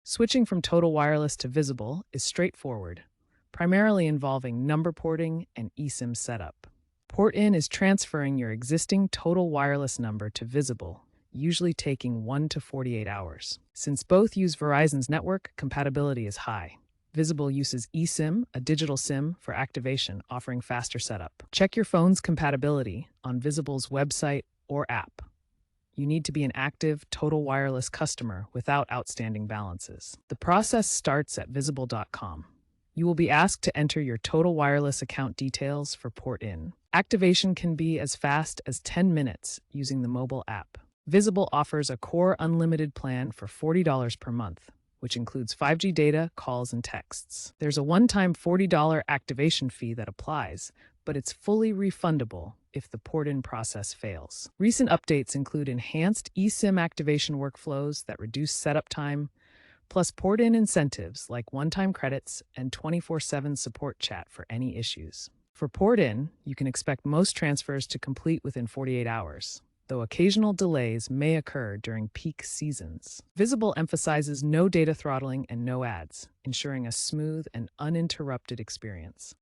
Switching from Total Wireless to Visible is straightforward, primarily involving number porting and eSIM setup. Port in is transferring your existing Total Wireless number to Visible, usually taking 1 to 48 hours. Since both use Verizon's network, compatibility is high. Visible uses eSIM, a digital SIM, for activation, offering faster setup. Check your phone's compatibility on Visible's website or app. You need to be an active Total Wireless customer without outstanding balances. The process starts at visible.com. You will be asked to enter your Total Wireless account details for port in. Activation can be as fast as 10 minutes using the mobile app. Visible offers a core unlimited plan for $40 per month, which includes 5G data, calls, and texts. There's a one-time $40 activation fee that applies, but it's fully refundable if the port-in process fails. Recent updates include enhanced eSIM activation workflows that reduce setup time, plus port-in incentives like one-time credits and 24/7 support chat for any issues. For port-in, you can expect most transfers to complete within 48 hours, though occasional delays may occur during peak seasons. Visible emphasizes no data throttling and no ads, ensuring a smooth and uninterrupted experience.